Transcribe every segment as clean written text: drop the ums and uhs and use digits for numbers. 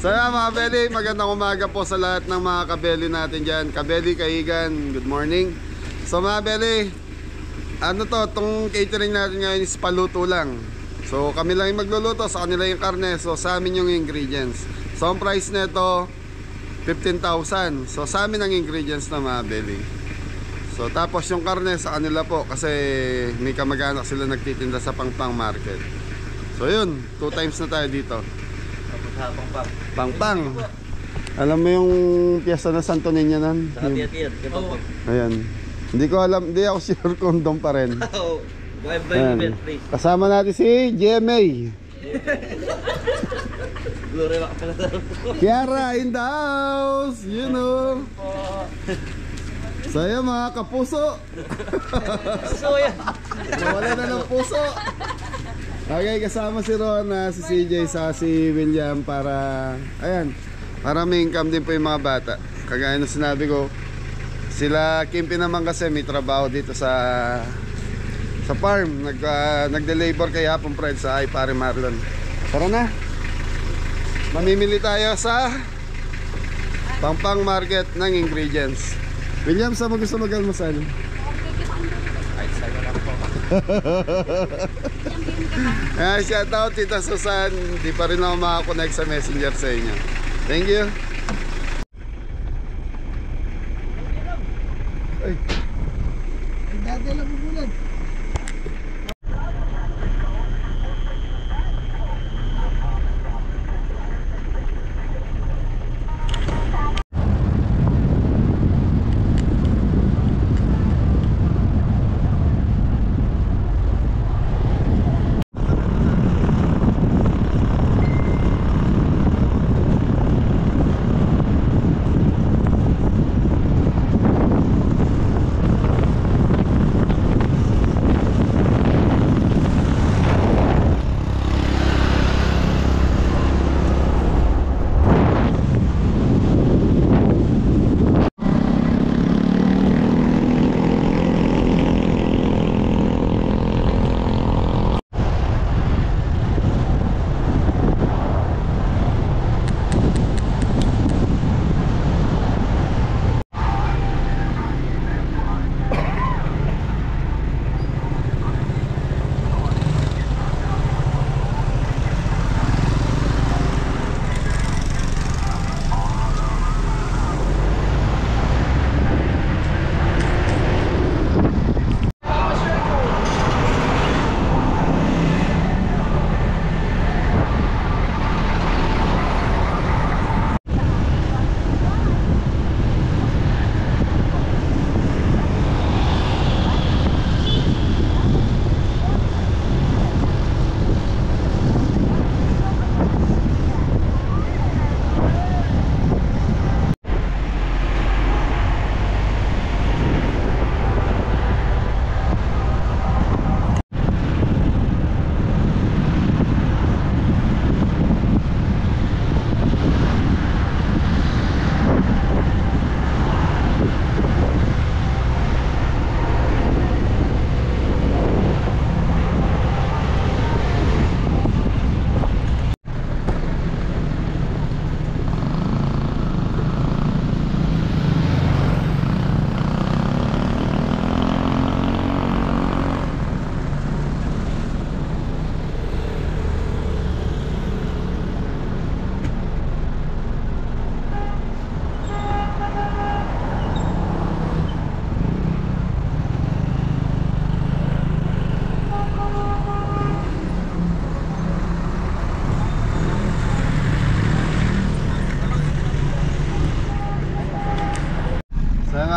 So mga kabeli, magandang umaga po sa lahat ng mga kabeli natin dyan. Kabeli, kaigan, good morning. So mga kabeli, ano to, itong catering natin ngayon is paluto lang. So kami lang yung magluluto, sa kanila yung karne, so sa amin yung ingredients. So ang price nito 15,000. So sa amin ang ingredients na mga kabeli. So tapos yung karne sa kanila po, kasi may kamag-anak sila nagtitinda sa Pangpang Market. So yun, 2 times na tayo dito. Pangpang. Alam mo yung piyesta na Santo Niño nan? Ayan. Hindi ko alam, hindi ako sure kung doon pa rin. Ayan. Kasama natin si GMA. Kiara in the house. You know. Saya mga kapuso. Nawala na ng puso. Okay, kasama si Rona, si CJ, sa si William para, ayan, para may income din po yung mga bata. Kagaya na sinabi ko, sila Kimpi naman kasi may trabaho dito sa farm. Nagde-labor kay Hapon Pride sa Pare Marlon. Tara na. Mamimili tayo sa Pangpang Market ng ingredients. William, saan mo gusto mag-almusal? Shout out Tita Susan. Di pa rin ako makakonect sa messenger sa inyo. Thank you. Ay, dati lang bubulan.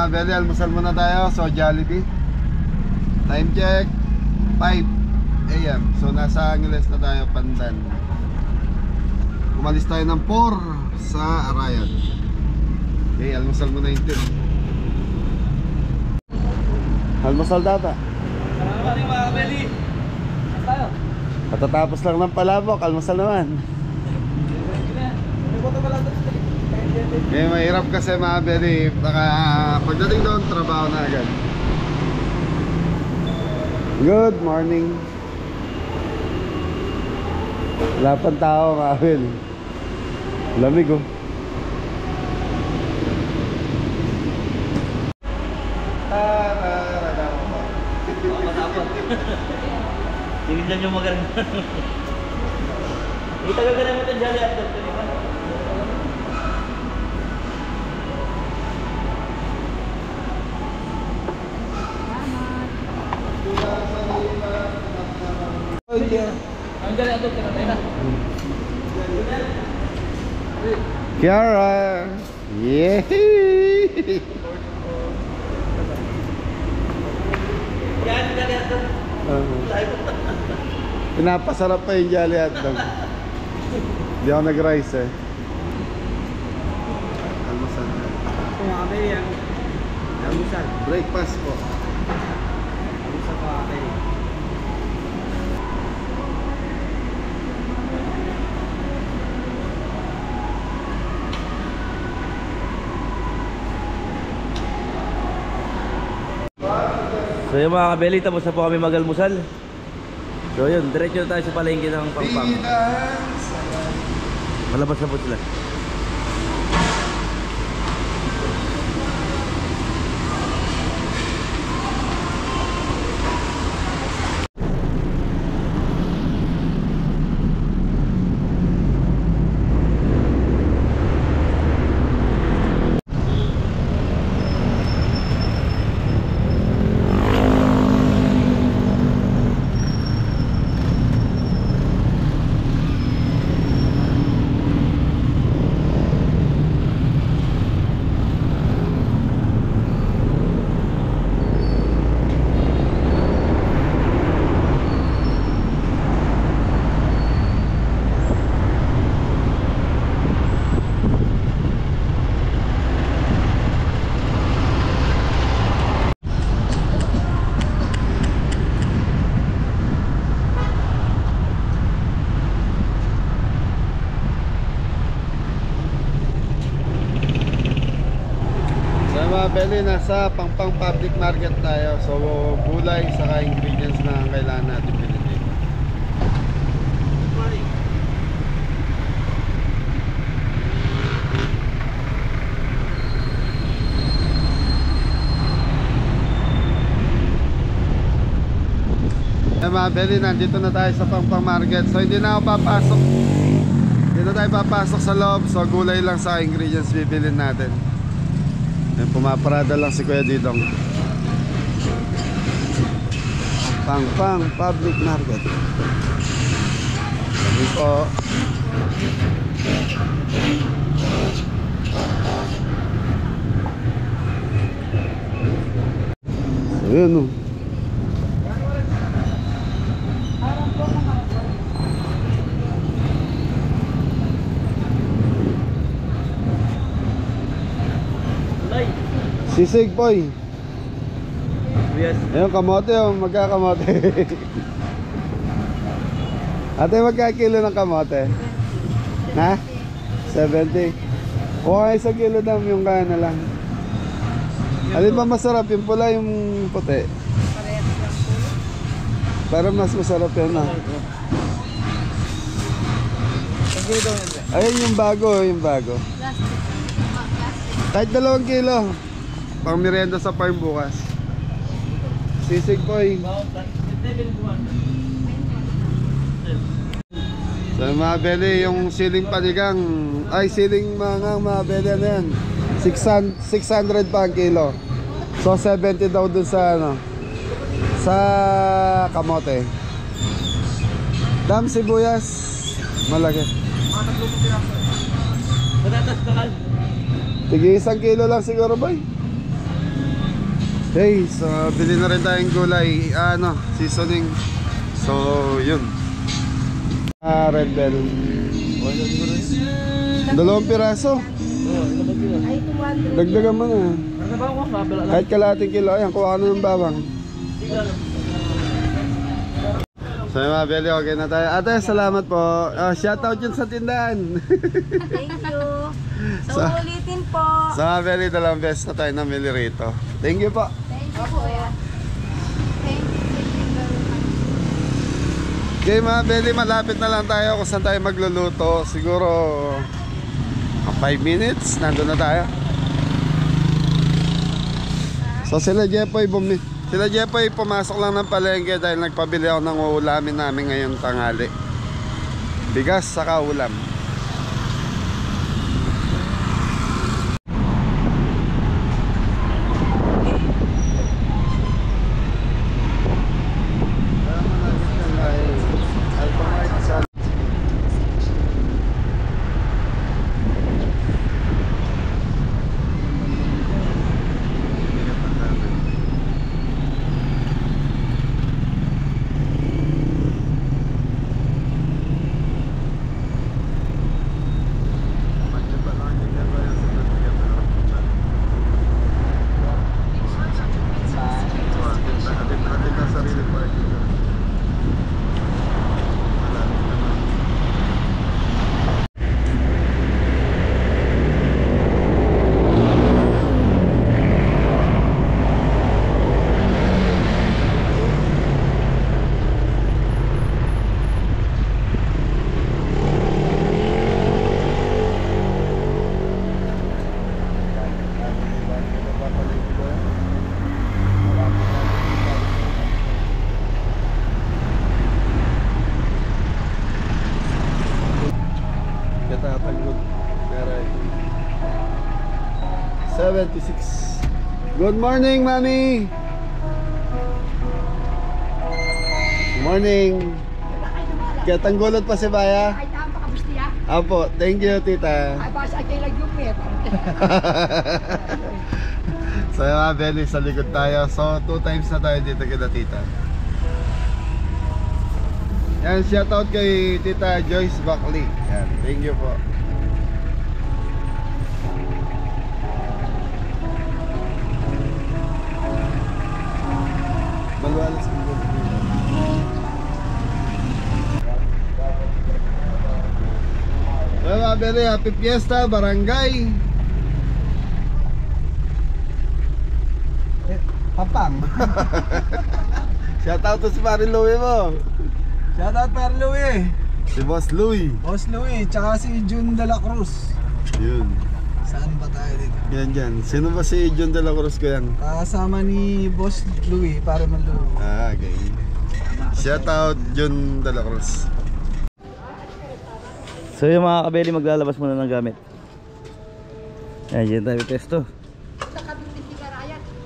Beli, almusal muna tayo. So Jollibee. Time check 5 AM. So nasa Angeles na tayo, Pandan. Umalis tayo ng 4 sa Arayat. Okay, almusal muna yung team. Almusal data. Salamat mga Beli. Tayo. Patatapos lang ng palabok, almusal naman. Mahirap kasi mga Beli. Pagdating doon, trabaho na agad. Good morning. Wala pang tao, mga Beli. Lamig oh. Matapot. Tingin dyan yung maganda. Itagal ka naman ito dyan at doktor. Ang dyan at doktor. Kiara! Yehey! Yan, dyan at doktor. Pinapasarap pa yung Jolly Hotdog. Hindi ako nag-rice eh. Almusal. Kumakabe yan. Almusal. Breakfast po. Almusal pa kape. So yung mga kabeli, tapos na po kami mag-almusal. So yun, diretso na tayo sa palengke ng Pampang. Malabas na po sila. Beli, nasa Pampang Public Market tayo. So gulay saka ingredients na ang kailangan natin bilhin dito. Good morning. Mga Beli, nandito na tayo sa Pampang Market. So hindi na ako papasok. Hindi na tayo papasok sa loob. So gulay lang sa ingredients bibilhin natin. Pumaparada lang si Kuya Didong. Pampang Public Market. Sabi po. So yun o. Sisig boy. Yes. Ayun, kamote oh, magkakamote. Ate, magkakilo ng kamote? Ha? 70. Kuha isang kilo dam yung kaya na lang. Alin ba masarap? Yung pula, yung puti? Para mas masarap yun ah. Ayun yung bago, yung bago. Kahit 2 kilo. Pang merienda sa farm bukas. Sisig boy. So mga Beli, yung siling panigang, ay siling mga Beli ano yan, 600 pa ang kilo. So 70 daw dun sa ano, sa kamote. Dam sibuyas, malaki. Patatas bakal. Tige 1 kilo lang siguro boy. Hey, so bili na rin tayong gulay, ano, seasoning. So, yun. Red Bell. 2 piraso. Dagdagan mo na. Kahit kalahating kilo, ayan, kuha ka na ng bawang. So, mga Beli, okay na tayo. Ate, salamat po. Shoutout yun sa tindahan. Thank you. So, ulitin po. Sa mga Beli, 2 beses na tayo namili rito. Thank you po. Thank you, kuya. Thank you. Okay mga Beli, malapit na lang tayo kung saan tayo magluluto. Siguro 5 minutes, nandun na tayo. So sila Jepoy pumasok lang ng palengke dahil nagpabili ako ng uulamin namin ngayong tanghali. Bigas saka ulam. Katatagod. 76. Good morning, Mami. Good morning. Katanggulot pa si Baya. Ay, tama ka, Bustiya. Apo, thank you, tita. Ay, basta ay kailag yung may. So yung mga belly, sa likod tayo. So 2 times na tayo dito kita tita. Yan, shoutout kay Tita Joyce Buckley. Yan, thank you po. Malwalas ko po. Well, mga belly, happy fiesta, barangay Papang. Shoutout to si Parin Louie mo. Shoutout Par Louie. Si Boss Louie. Boss Louie, tsaka si Jun de la Cruz. Yun. Saan ba tayo dito? Yan dyan. Sino ba si John de la Cruz ko yan? Kasama ni Boss Louie, para man Louie. Ah, okay. Shoutout John de la Cruz. So yung mga kabeli, maglalabas muna ng gamit. Ayan, dyan tayo pesto.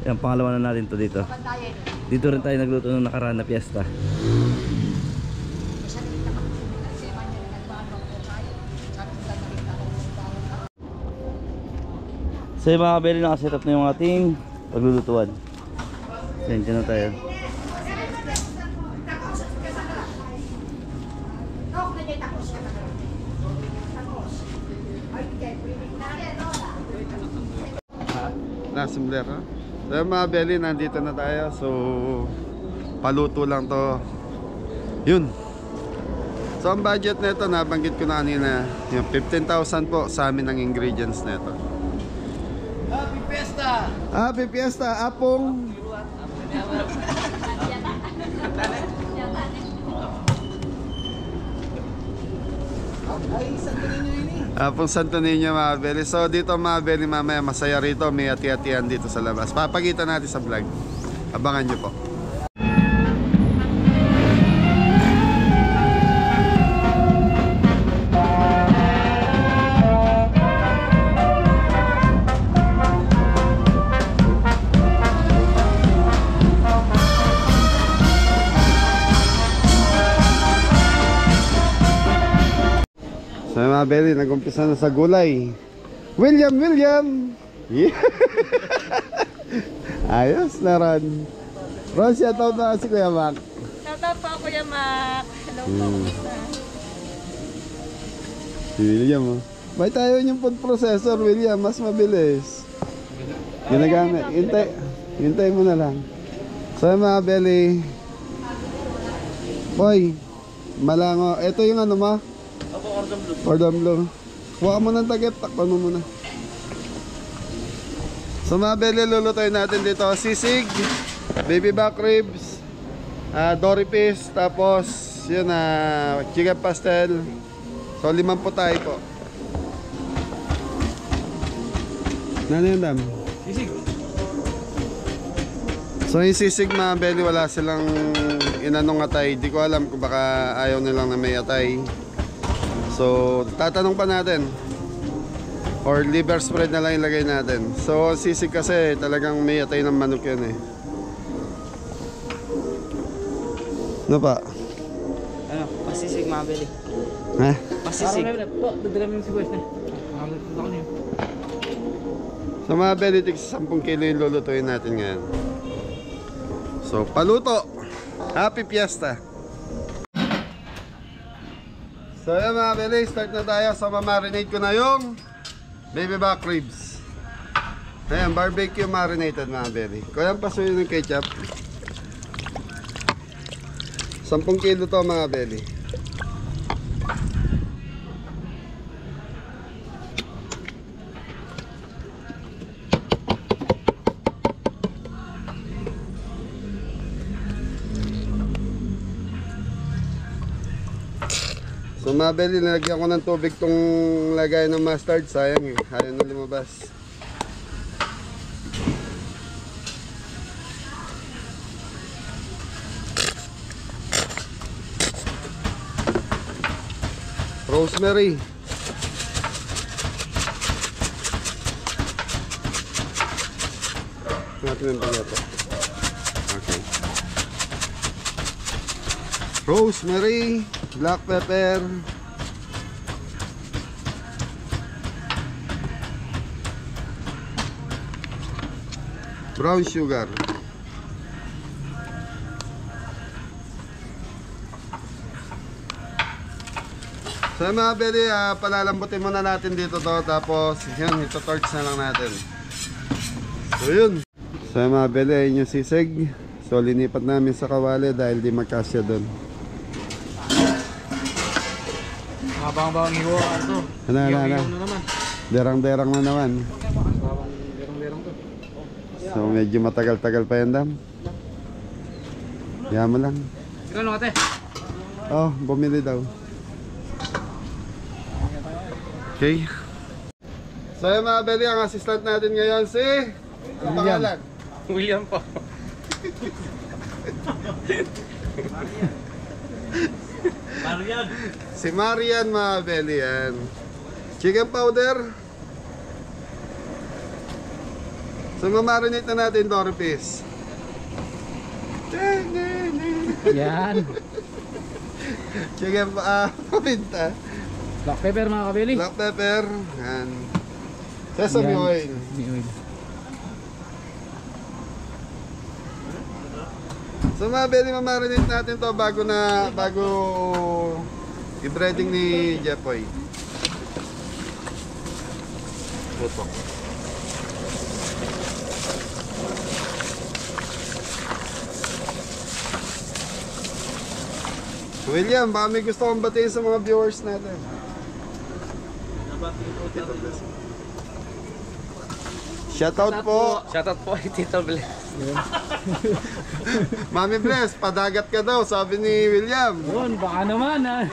Yan, pangalawa na natin to dito. Dito rin tayo nagluto ng nakaraan na piyesta. So yung mga kabeli, nakaset up na yung ating paglulutuan. Yan, dyan na tayo. Nasembler, ha? So mga belly, nandito na tayo. So paluto lang to. Yun. So ang budget nito, nabanggit ko na kanina, yung 15,000 po sa amin ang ingredients nito. Happy Fiesta! Happy Fiesta, Apong! Ay, Santo Niño yun eh. Apong Santo Niño, mga belly. So dito mga belly, mamaya masaya rito. May hati-hatian dito sa labas. Papakita natin sa vlog. Abangan nyo po. So mga belly, nag-umpisa na sa gulay. William! Yeah. Ayos na Ron. Ron, shoutout na si Kuya Mac. Shoutout po Kuya Mac. Hello po. Si William, oh. May tayo yung food processor, William. Mas mabilis. Ginagamit. Hintay mo na lang. So mga belly. Boy, malango. Ito yung ano ma? Cordon bleu. Huwag mo ng takip, takpan mo muna. So mga belly, lulutuin natin dito sisig, baby back ribs, dory fish, tapos yun chicken pastel. So 5 po tayo po. Ano yun, Dam? Sisig. So yung sisig mga belly, wala silang inanong atay. Di ko alam kung baka ayaw nilang na may atay. So tatanong pa natin. Or liver spread na lang ilagay natin. So sisig kasi talagang may atay ng manok yun eh. Ano pa? Ano, pasisig mabili. Ha? Pasisig. So mga belly, tig 10 kilo yung lulutuin natin ngayon. So paluto. Happy Fiesta. So yan mga belly, start na tayo. So mamarinate ko na yung baby back ribs. Ayan, barbecue marinated mga belly. Kaya pasuyin ng ketchup. 10 kilo to mga belly. So mga belly, nilagyan ko ng tubig tong lagay ng mustard. Sayang eh, ayaw na lumabas. Rosemary. Natin yung pagyato. Okay. Rosemary, black pepper, brown sugar. So mga belly, palalambutin muna natin dito to, tapos yun, ito torch na lang natin. So yun. So mga belly, ayun yung sisig. So linipat namin sa kawali dahil di magkasya doon. Mabang-bang hiwa ito. Ano. naman. Derang-derang na naman. Derang-derang to. So medyo matagal-tagal pa yan, Dam. Yaman lang. Ikaw no ate? Oh, bumili daw. Okay. So yung mga belly, ang assistant natin ngayon si... Ang pangalan? William po. Marian. Si Marian mga belly yan. Chicken powder. So mamarinate na natin 2 rupees. Yan. Chicken paminta. Black pepper mga kabili. Black pepper. Yan. Sesame oil. So mga belly, mamarinate natin to bago i-breading ni Jepoy. Ito. William, baka may gusto kong batiin sa mga viewers natin. Shoutout po. Shoutout po kay Tito Bless. Mami Bless, padagat ka daw, sabi ni William. Yun, baka naman ha.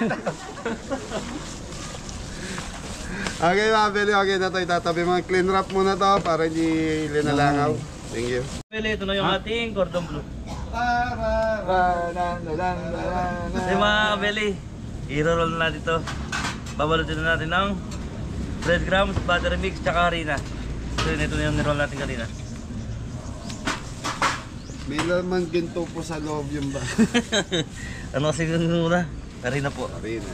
Okay mga belly, okay na to. Itatabi mga clean wrap muna to para hindi linalangaw. Thank you. Belly, ito na yung ating cordon bleu. So mga belly, i-roll na natin ito. Babalutin na natin ng breadcrumbs, butter mix, tsaka harina. So yun, ito na yung niroll natin kanina. May laman ginto po sa loob yung ba? Ano kasi yung muna? Harina po. Harina.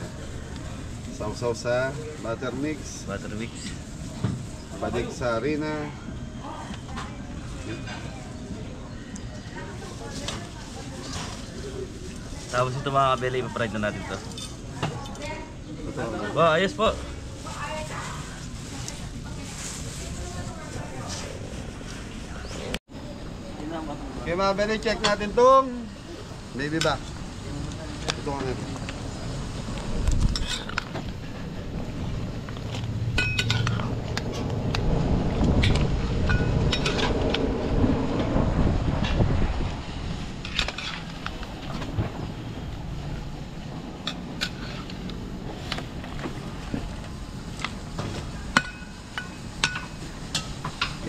Sausaw sa butter mix. Butter mix. Padig sa harina. Tapos ito mga kabeli, ipapride na natin ito. Wow, ayos po. Okay mga belly, check natin tong baby back. Ito ka natin.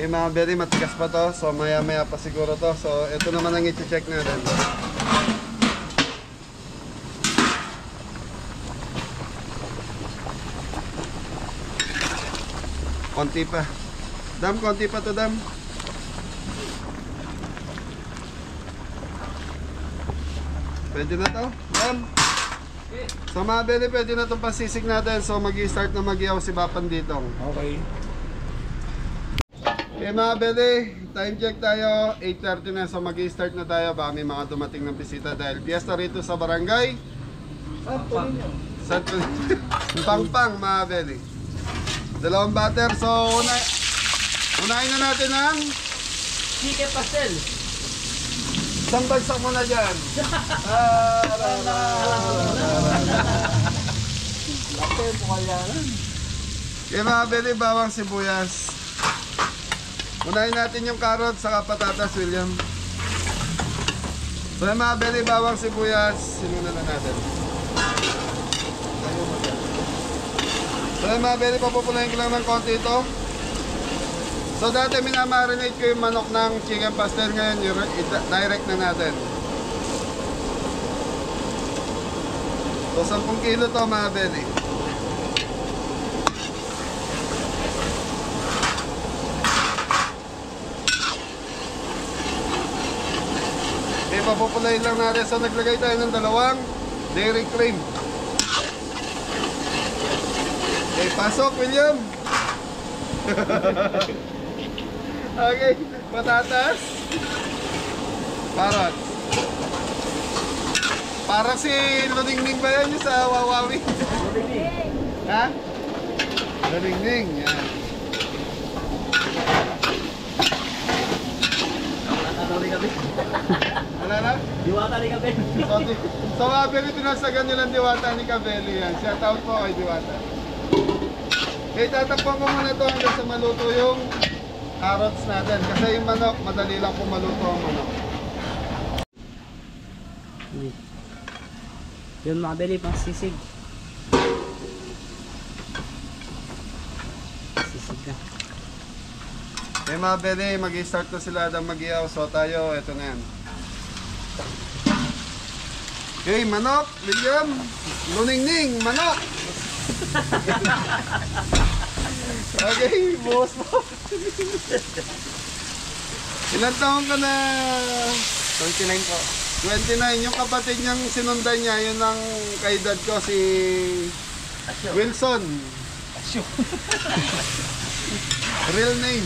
Okay mga belly, matigas pa to. So maya maya pa siguro to. So ito naman ang i-check natin. Konti pa. Dam, konti pa to, Dam. Pwede na to, Dam. So mga belly, pwede na itong pasisig natin. So mag-i-start na mag-iaw si Bapan Ditong. Okay. Okay mga belly, time check tayo. 8:30 na, so mag-i-start na tayo. Baka may mga dumating ng bisita dahil fiesta rito sa barangay Santo Niño. Pangpang mga belly. Dalawang batter. So unahin na natin ang Chicken pastel. isang bagsak mo na dyan. Okay mga belly, bawang sibuyas. Unahin natin yung carrot saka patatas, William. So mga belly, bawang sibuyas, sinuna na natin. So mga belly, papupulayin ko lang ng konti ito. So dati minamarinate ko yung manok ng chicken pastel, ngayon direct na natin. So 10 kilo to mga belly. Okay, papupulayin lang natin. So naglagay tayo ng 2 dairy cream. Okay, pasok William. Okay, patatas. Parrot. Para si Luningning ba yan yung sa Wawawi? Ha? Luningning, yan. Wala na? Diwata ni Kabel. So Abel, tinasagan nyo ng Diwata ni Kabeli yan. Shout out po kay Diwata. Okay, tatakpan ko muna ito hanggang sa maluto yung carrots natin. Kasi yung manok, madali lang po maluto ang manok. Yun mga belly, pang sisig. Sisig na. Okay mga bele, mag-i-start na sila ng mag-iaw. So tayo, eto na yan. Okay, manok, William. Luningning, manok. Okay, buhos mo. Ilan taon ka na? 29 po. 29. Yung kapatid niyang sinundan niya, yun ang kaedad ko, si Wilson. Real name.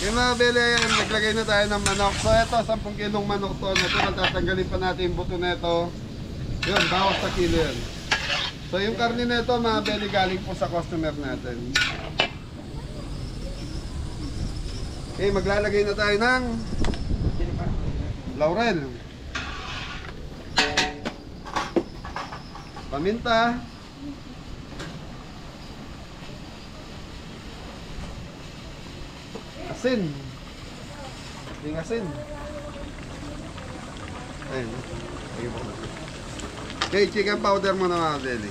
Yung mga bele, yan, naglagay na tayo ng manok. So ito, 10 kilong manok to. Ito, tatanggalin pa natin yung buto na ito. Yun, bawas sa kilo yan. So yung karne na ito, mga bele, galing po sa customer natin. Okay, maglalagay na tayo ng laurel, paminta, asin, ting asin. Ayun. Okay, chicken powder mo na mga bele.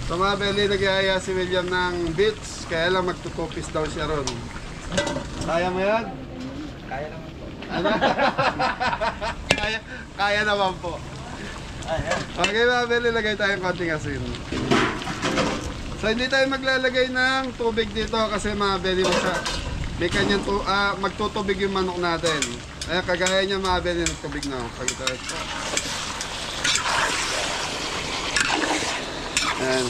So mga bele, nag-iaya si William ng beets, kaya lang magtutupis daw siya ron. Kaya mo yan? Kaya naman po. Ano? kaya naman po. Okay mga bele, lagay tayong konting asin. So hindi tayo maglalagay ng tubig dito kasi mga bele, may kanyang magtutubig yung manok natin. Kaya kagaya niya mga bele, nagtubig na. Ayan.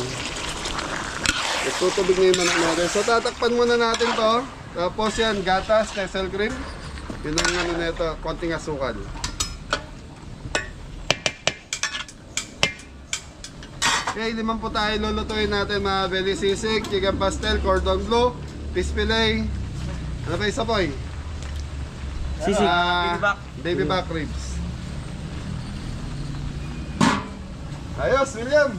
Tutubig na yung manok natin. So tatakpan muna natin to. Tapos yan, gatas, kessel cream. Yun ang ano na ito, konting asukal. Okay, 5 po tayo lulutuin natin mga belly, sisig, chicken pastel, cordon bleu, fish fillet. Ano ba isa po eh? Sisig, baby back. Baby back ribs. Ayos, William!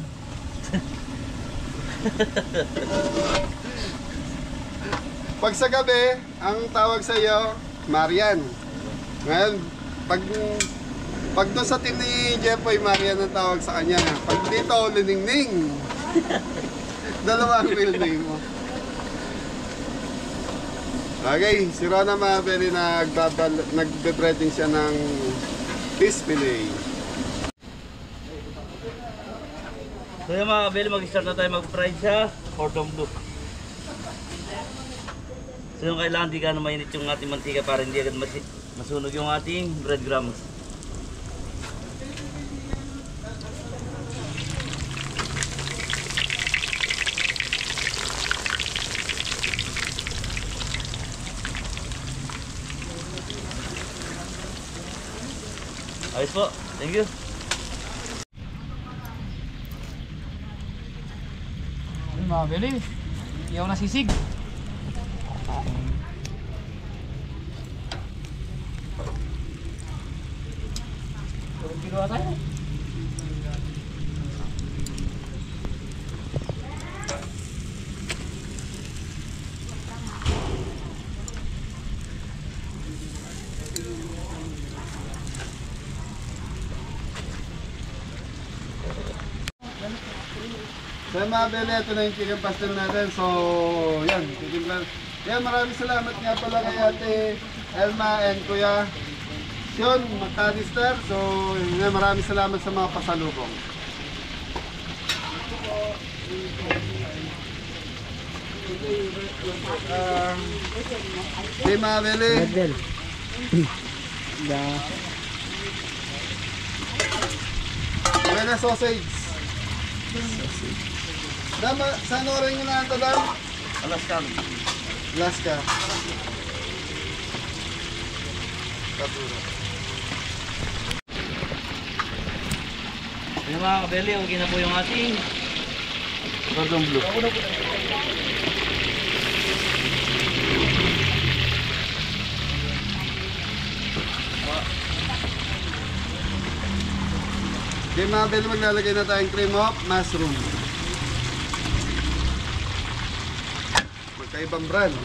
Pag sa gabi, ang tawag sa iyo, Marian. Ngayon, pag Pag doon sa team ni Jeffoy, Marian ang tawag sa kanya. Pag dito, Liningning. Dalawa ang real name mo. Okay, si Rona Mabeli nagbe-breading siya ng fish fillet. So yung mga kabeli, mag-start na tayo mag-fry sa cordon bleu. So yung kailangan di ka na mainit yung ating mantika para hindi agad masunog yung ating breadcrumbs. Ayos po, thank you. Yung mga beli. Iyaw na sisig. Ginawa tayo. So mga bele, ito na yung chicken pastel natin. So, yan. Yan, maraming salamat nga pala kay Ate Elma and Kuya Sion Magkanister. So, yan, maraming salamat sa mga pasalubong. Okay mga bele. Bel. Buena sausage. Dama, saan oras nyo na ito, Dam? Alaska. Alaska. Katura. Yung mga kabeli, okay na po yung ating cordon bleu. Okay mga bel, maglalagay na tayong cream of mushroom. Magkaibang brand.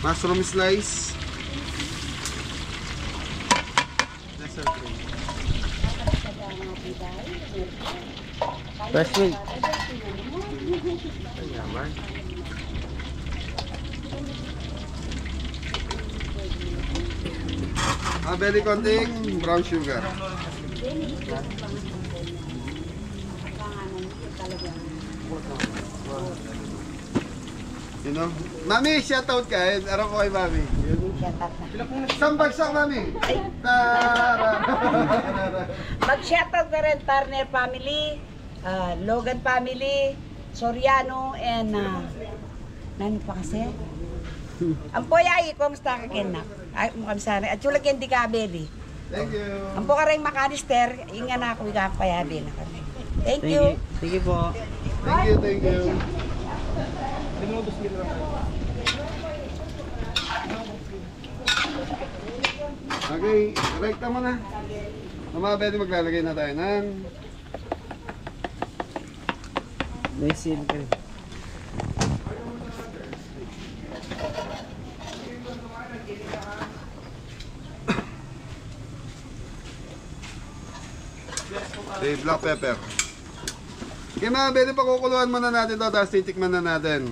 Mushroom slice. Lesser cream. Fresh milk. Yaman. Very konting brown sugar. You know? Mami, shoutout ka. Araw ko kay Mami. Isang bagsak, Mami. Mag-shoutout ka rin, Turner family, Logan family, Soriano, and nani pa kasi? Ang poyay, kumusta ka kenak? Ay, mukhang sana. At yung lagyan di ka, baby. Thank you. Ang po ka rin makanister, inga na ako ikapayabi na kami. Thank you. Sige po. Thank you, thank you. Okay, rekta mo na. Mga pwede maglalagay na tayo ng May seal ka rin. black pepper. Okay mga pwede pakukuluan muna natin ito, tapos titikman na natin.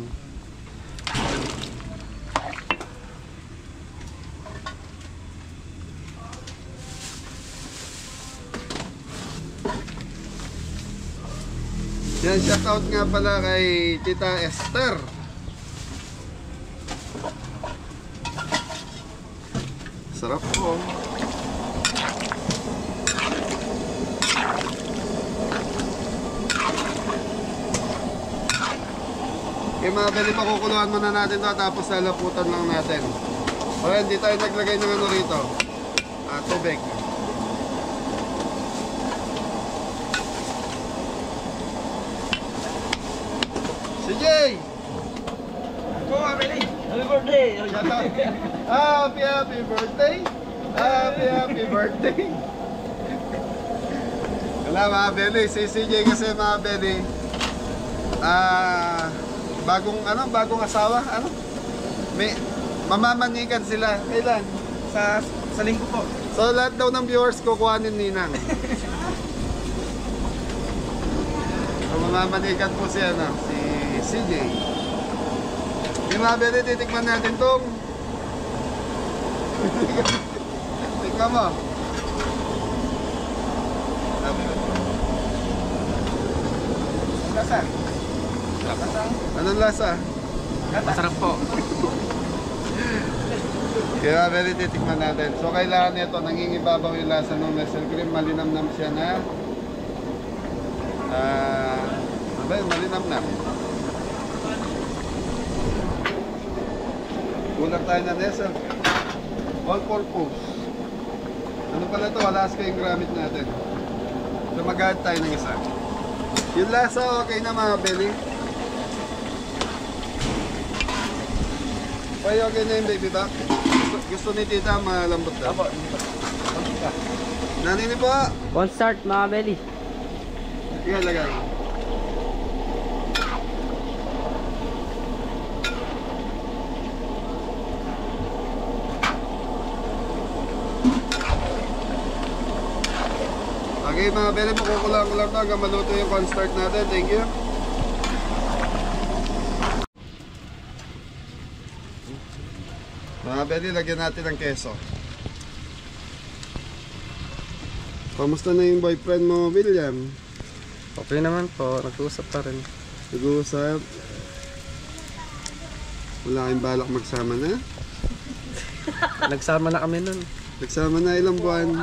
Yan, shoutout nga pala kay Tita Esther. Sarap po. Okay mga pwede pakukuluan muna natin ito, tapos lalaputan lang natin. O yan, di tayo naglagay ng ano rito. Tubig. Si Jay! Happy birthday! Happy birthday! Happy birthday! Wala mga belly, si CJ kasi mga belly bagong asawa, may mamamanikan sila. Kailan? Sa linggo po. So lahat daw ng viewers kukuhanin ninang. So mamamanikan po si CJ. Yung mga beli, titikman natin tong tikman mo. Lasa. Anong lasa? Masarap po. Kaya very titikman natin. So kailangan nito nangingibabaw yung lasa ng Nestle cream. Malinamnam siya na malinamnam. Kulang tayo na Nestle. All purpose. Ano pala ito? Alaska yung gamit natin. So mag-add tayo ng isa. Yung lasa okay na mga belly. Okay na yung baby back. Gusto ni tita malambot daw. Apo. Nanini po. One start mga belly. Sige, lagay. Okay mga bele, makukulang ko lang to hanggang maluto yung cornstarch natin. Thank you. Mga bele, lagyan natin ng keso. Kamusta na yung boyfriend mo, William? Okay naman po. Nag-uusap pa rin. Nag-uusap? Wala kayong balak magsama na? Nagsama na kami nun. Nagsama na ilang buwan?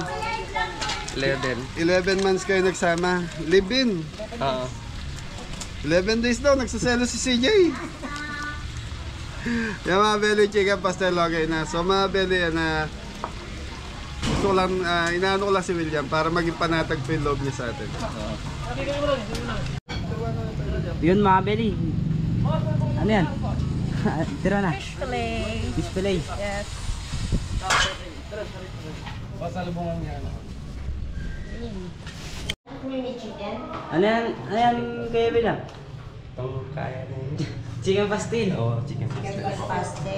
11. 11 months kayo nagsama. Live-in. Oo. 11 days daw, nagsaselo si CJ. Yung mga belly chicken pastel, okay na. So mga belly, gusto ko lang, inaano ko lang si William para maging panatag pa yung loob niya sa atin. Yun mga belly. Ano yan? Tira na. Fish-fillet. Display. Yes. Pasalubungan niya. Ano yan kaya William? Itong kaya na yun. Chicken pastil. Oo, chicken pastel.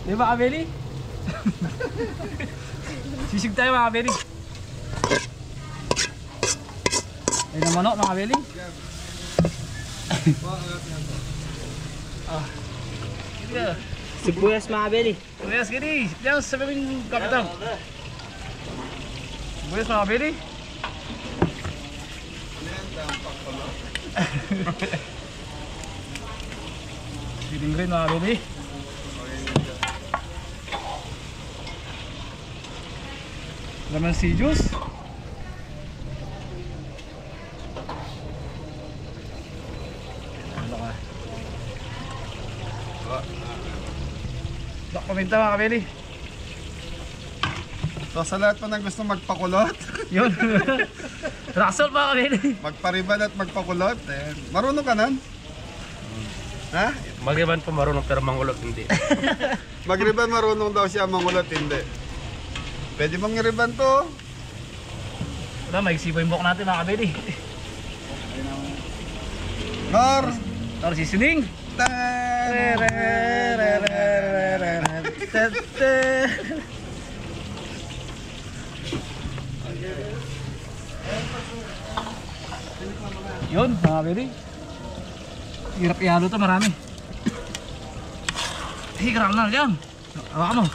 Di ba kabeli? Sisig tayo mga kabeli. Ayun ang manok mga kabeli. Sibuyas mga kabeli. Sibuyas gini. Diyan sabihin kapitan. Sibuyas mga kabeli. Green mga kabeli. Laman si juice. Ano ka? Bak paminta mga kabeli. So sa lahat pa ng gusto magpakulot, Yun. Raksol mga kabeli. magpariban at magpakulot, marunong ka nan? Ha? Mag-iban po marunong pero mangulot hindi. Magriban marunong daw siya, mangulot hindi. Pwede mong i-riban to. Wala, maigsipo yung buhok natin mga kabeli. Nor! Taro seasoning. Yun mga kabeli. Hirap ihalo to, marami. Higram na yan. Hawakan mo.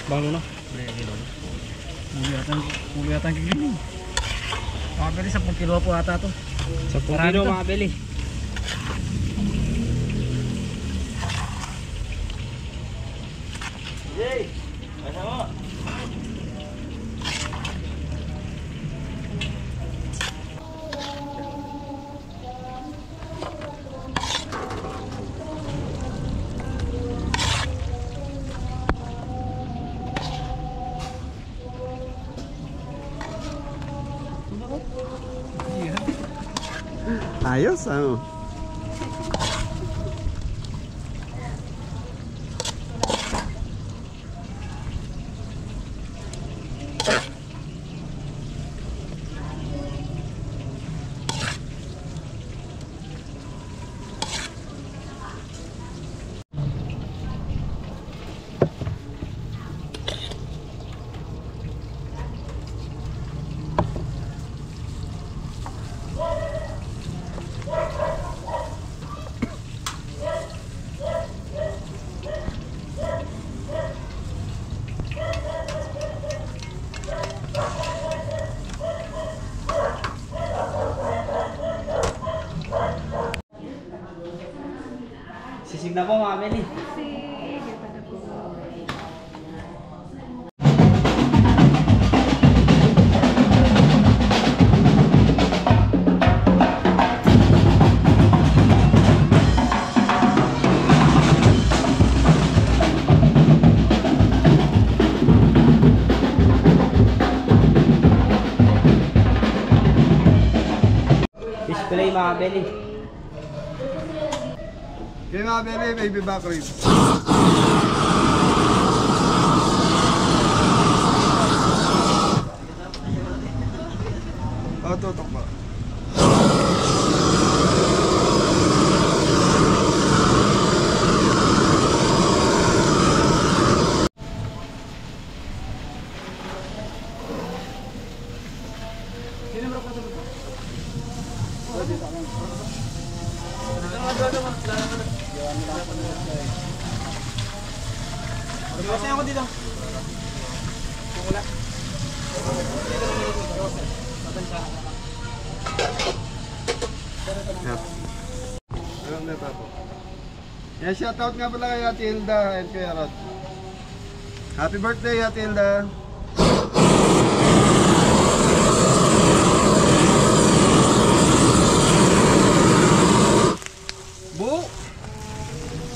Balo na. Muli yata ang kikiling. Mga beli, 10 kilo po ata to. 10 kilo mga beli. Ano mo? Ayos, ano? Sisig na po mga Beli. Display mga Beli. Okay mga Beli, baby back ribs. Oh, tutok pa. Kasi ako dito. Wala. Yep. Alam na ito po. Yan, shoutout nga pala kay Ate Hilda and Kuya Rod. Happy birthday, Ate Hilda! Bu!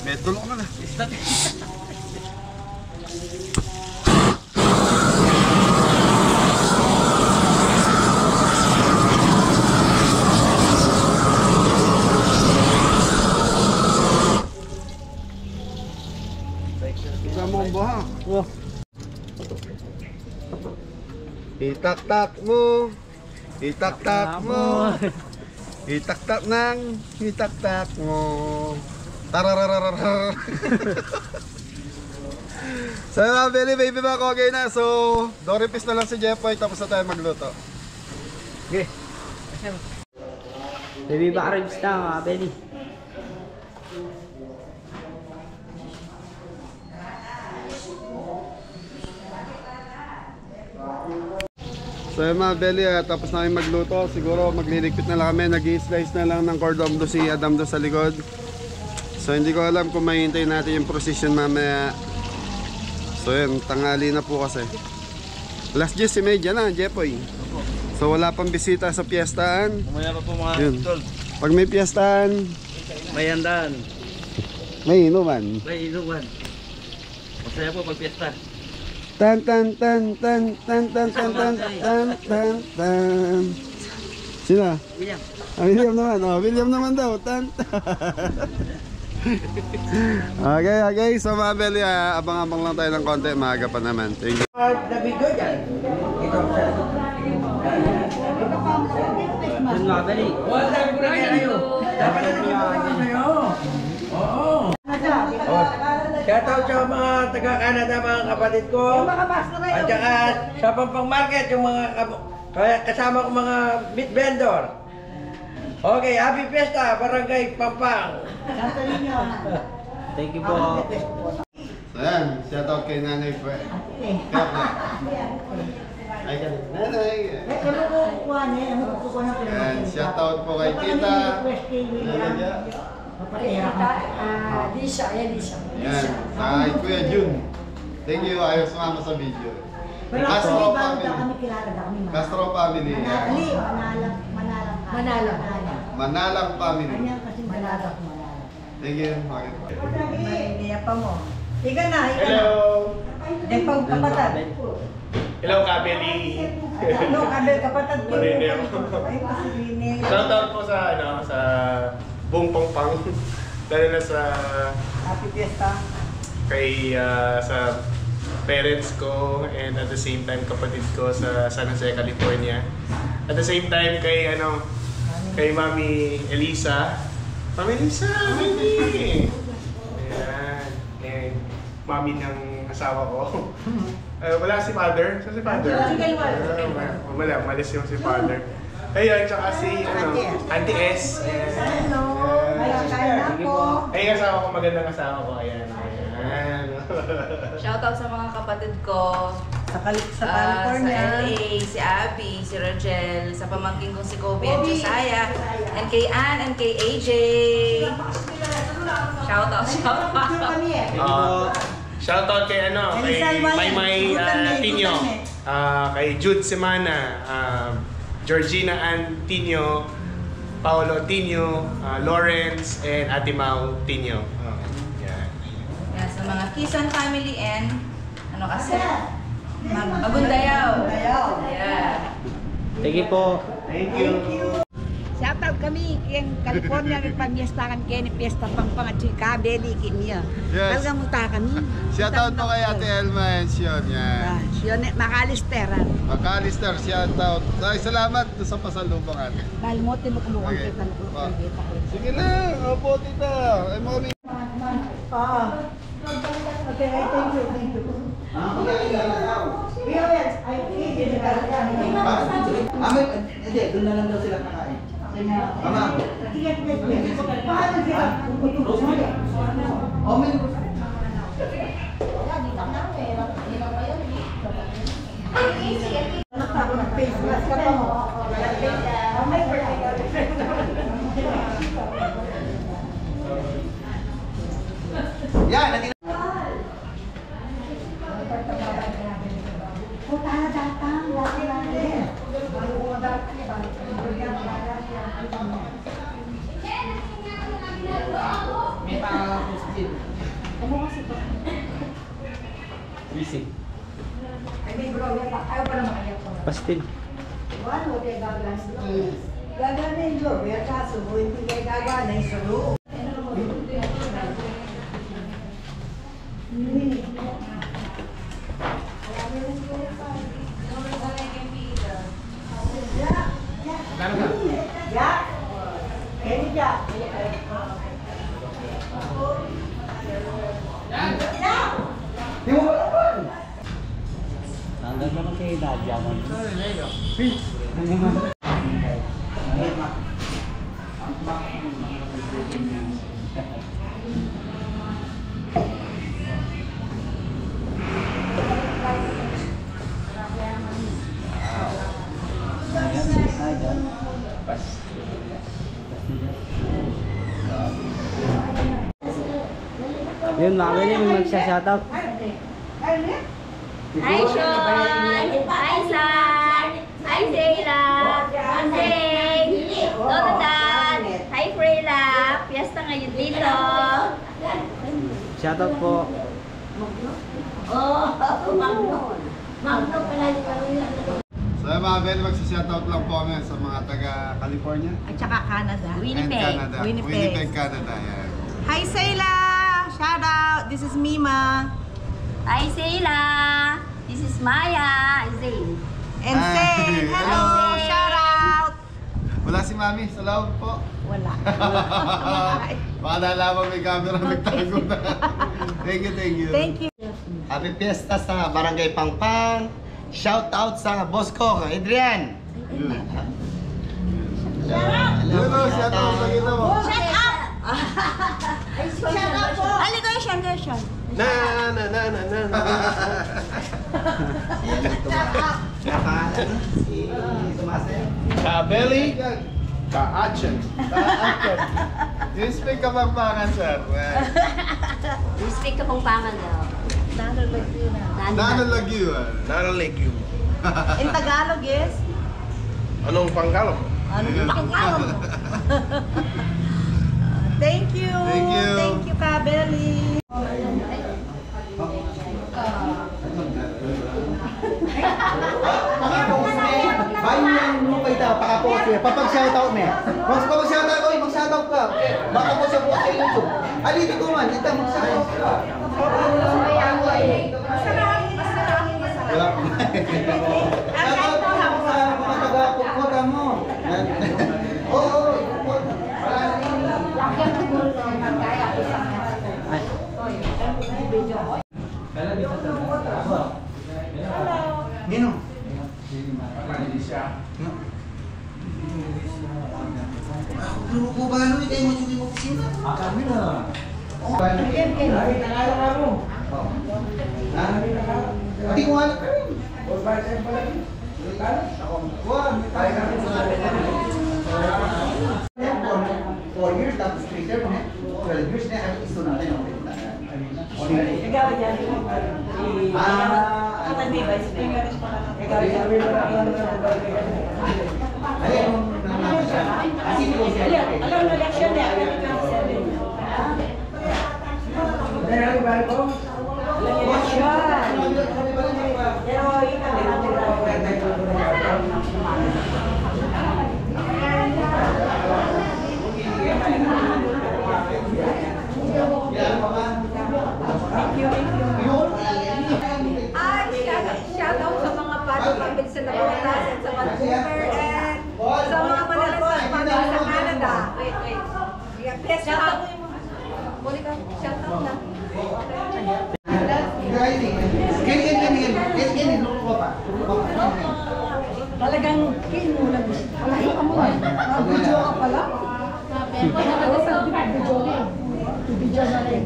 May tulok na na. Isa mo ang buha. Oh. Itak-tak mo. Itak-tak mo. Itak-tak nang. Itak-tak mo. Tarararararar. So mga Beli, baby back okay na. So, Doripis na lang si Jeffoy tapos na tayo magluto. Okay. Baby back ribs na mga Beli. So yung mga Beli, tapos na kami magluto. Siguro magliligpit na lang kami. Nag-i-slice na lang ng cordon bleu si Adam do sa likod. So hindi ko alam kung mahihintay natin yung procession mamaya. So yun, tanghali na po kasi. Last 10:30 na, Jeffoy. So wala pang bisita sa piyestaan. Kumaya pa po mga Yun. tol. Pag may piyestaan, May handaan. may inuman. May inuman. Masaya po pag piyesta. Tan tan tan tan tan tan tan tan tan tan tan. Sino? William. William naman. Oh, William naman daw. Tan. Okay. So mga Beli, abang-abang lang tayo ng konti. Maaga pa naman. Thank you. Yan mga Beli. Shoutout sa mga taga-Canada, mga kapatid ko. At saka sa Pampang Market, yung mga kasama ko mga meat vendor. Okay, happy fiesta, Barangay Pampang. Thank you po. So yan, shoutout kay Nanay Fue. Ay, Nanay. Yan, shoutout po kay Tita. Yan, sa kay Kuya Jun. Thank you, ayaw sumama sa video. Pero Castro actually, bago family. daw kami kilala daw kami. Castro family. Manali, Yan. Manalang. Manalang family. Kanyang kasi Manalang. Thank you. Bakit? Niya pa mo. Ika na. Hello! Dahil pang kapatad. Hello, Kabeli! No, kabel kapatad ko. Marine ako. Ay, pasirine. Shoutout po sa, sa buong Pangpang. Lalo na sa Happy Fiesta. kay sa parents ko and at the same time kapatid ko sa San Jose, California. At the same time kay kay Mami Elisa. Mami Elisa, Mami! Ayan. And Mami ng asawa ko. Wala si father. Saan si father? Wala, malis yung si father. Ayun, tsaka si Auntie S. Ayan. Hello. Kaya na po. Ay, asawa ko, magandang asawa ko. Ayan. Ayan. Shoutout sa mga kapatid ko. Sa Sa California. LA, si Abby, si Rogel, sa pamangkin kong si Kobe and Josiah, and kay Ann and kay AJ. Shoutout. Shoutout kay kay Maymay Tinyo, kay Jude Semana, Georgina Ann Tinyo, Paolo Tinyo, Lawrence, and Ate Mau Tinyo. Yan. Yan, sa mga Kisan family and Abundayaw. Yeah. Thank you po. Thank you. Shoutout kami kayang California may pamiestakan kayo ni Fiesta Pangpang at Chika Beli Kimia. Yes. Talagang muta kami. Shoutout po kay Ate Elma and Sion. Yan. Yun, makalisteran. Makalister, shoutout. Salamat sa pasalubong ate. Dahil mo tinukulukan Okay. kita, tinukulukan kita. Sige lang, opo tita. Ay mga kami. Okay, thank you. Hindi, doon na lang daw sila kakain. Mama. Paano sila? Face mask ka pa mo. Yan, natin. Bisig. Pastil. Gaganin lo, kaya kaso hindi kayo gaganin sa loob. Hanggang naman kay Nadia. Yun, mga ganyan yung magsha-shoutout. Hi, Sean! Hi, San! Hi, Zayla! Anjay! Lolo Dad! Hi, Freyla! Fiesta ngayon dito! Shoutout po. So mga Ben, magsishoutout lang po kami sa mga taga California At saka Canada. and Canada. Winnipeg, Canada. Yan. Hi, Sayla! Shout out! This is Mima. Hi, Zayla! This is Maya! Zay! And Hi. Zane. Hello! Hi, Zane. Shout out! Wala si Mami sa loob po. Wala. Baka nalaman may camera nagtago na. Thank you, thank you. Thank you. Happy Fiesta sa Barangay Pangpang. Shoutout sa boss ko, Adrian. Hello, shoutout sa kita mo. Shout out! Shout out po! Allegation, allegation. Na. Kabeli. Ka-action. You speak Kapampangan, sir. We speak Kapampangan daw. Nano Laguna. In Tagalog is? Anong Pangkalog? Anong Tagalog? Thank you. Thank you. Thank you, Kabeli. Bayan mo kayo daw, pakapost mo. Papag-shoutout mo. Mag-shoutout ko, mag-shoutout ka. Baka po sa post sa YouTube. Alito ko man, ito mag-shoutout ka. Wala po. Shoutout ko sa mga taga-pukota mo. Oo, Nino? Ako po ba ano kayo mo yung opisina? Kami na. Hindi ko alam. Four years, tapos 3 years, 12 years na ang isto natin. Ikaw yan. Hindi ba? Ikaw yan. Alam mo, election niya. Shout out sa mga pamilya sa Nabotas at sa Vancouver and sa mga manalas sa pamilya sa Canada. Wait. Yes, shout out. Shout out na. Talagang kinula mo. Wala ka mo. Mag-video ka pala. Video na rin.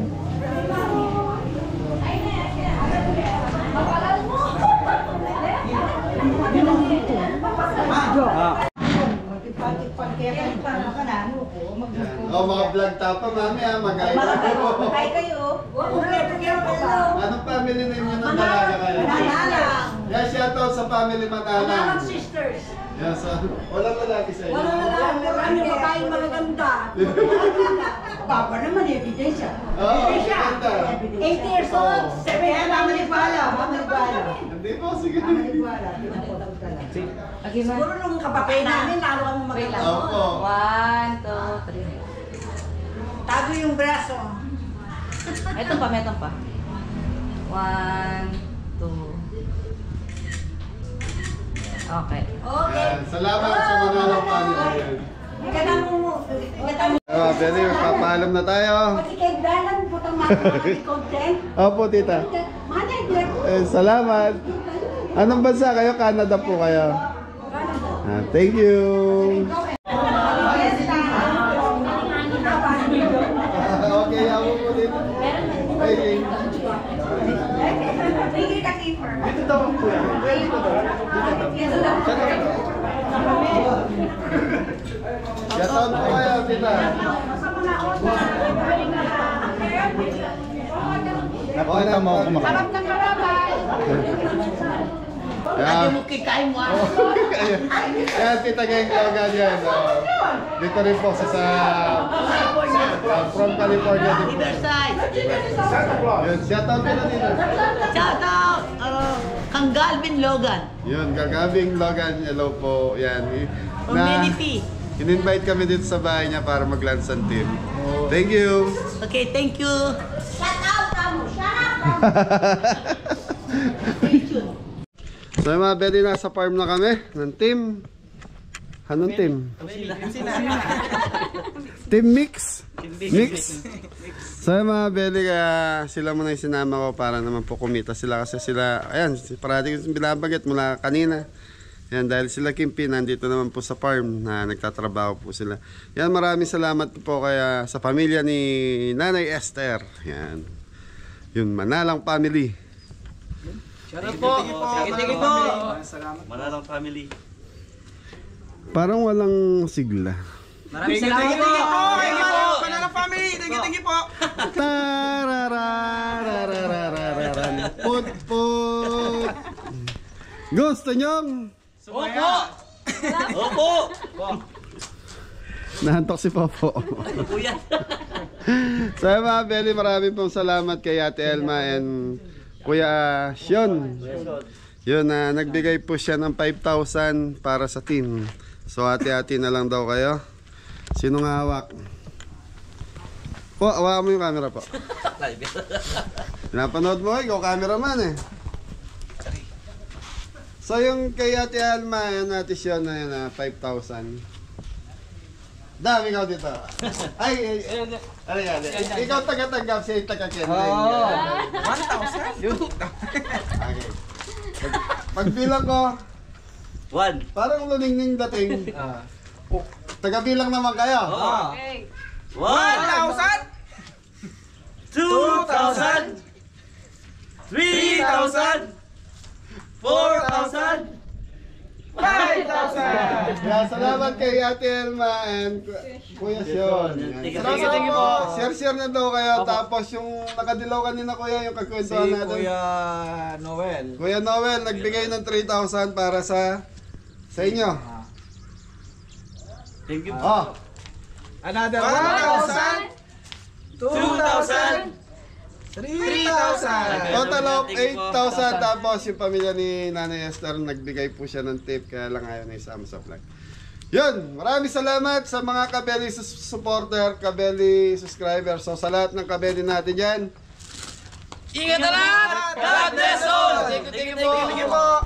Oh, mga vlog tapa, mami ah, mag-ayos. Hi kayo. Anong family name nyo ng dalaga kayo? Manalang. Yeah, shoutout sa family Manalang. Manalang sisters. Yes, walang lalaki sa inyo. Marami pa tayong magaganda. Papa naman, ebidensya. Oo, maganda. 8 years old. 7 years Hindi po, sige. Siguro nung kapatid namin, lalo kami maganda. Opo. 1, 2, 3. Tago yung braso. Ito pa. 1, 2. Okay. Yan, salamat sa Manalang family. Benny, papaalam na tayo. Opo, tita. Salamat. Anong bansa kayo? Canada po kayo. Thank you. Okay, ako po dito. Okay. Dito daw po yan. Shoutout po kayo, tita. Nakita mo ako makakas. Harap ng karaban. Ate mo kikain mo ako. Yan, tita Geng Logan yan. Dito rin po sa from California. Riverside. Yun, shoutout ko na dito. Shout out kang Galvin Logan. Yun, Gagabing Logan, hello po. Yan. Community. In-invite kami dito sa bahay niya para mag-lunch ang team. Thank you. Okay, thank you. Shout out kamo. So yung mga bedi, nasa farm na kami ng team. Anong team? Team Mix. Mix. So yung mga bedi, kaya sila muna yung sinama ko para naman po kumita sila kasi sila, ayan, parati yung binabagat mula kanina. Yan, dahil sila Kimpi, nandito naman po sa farm na nagtatrabaho po sila. Yan, maraming salamat po kaya sa pamilya ni Nanay Esther. Yan. Yun, Manalang family. Shoutout po. Thank you po. Manalang family. Parang walang sigla. Maraming salamat po. Thank you po. Manalang family. Thank you po. Tarararararararan. Put. Gusto nyong? Opo! Opo! Nahantok si Popo. Opo yan. So mga Beli, marami pong salamat kay Ate Elma and Kuya Shion. Yun, nagbigay po siya ng 5,000 para sa team. So hati-hati na lang daw kayo. Sino nga hawak? Po, hawakan mo yung camera po. Napanood mo, ikaw cameraman eh. So yung kay Ate Alma, yan natin siya na 5,000. Dami ikaw dito. Ay, ano yan? Ikaw taga-tanggap, siya yung taga-kending. Oo. 1,000. Okay. Pagbilang ko, 1. parang luningning dating. Taga-bilang naman kayo. Okay. 1,000! 2,000! 3,000! 4,000! 5,000! Yeah, salamat kay Ate Elma and Kuya Shion. Thank you po. Share na daw kayo. Tapos yung nakadilaw kanina kuya, yung kagkwentuhan natin. Kuya Noel, nagbigay ng 3,000 para sa inyo. Thank you. Oh, Another 1,000! 2,000! 3,000. total of 8,000. Tapos yung pamilya ni Nanay Esther, nagbigay po siya ng tip. Kaya lang ayaw na isama sa vlog. Yun, maraming salamat sa mga Kabeli supporter, Kabeli subscriber. So sa lahat ng Kabeli natin dyan, Ingat na lahat! God bless all! Thank you po!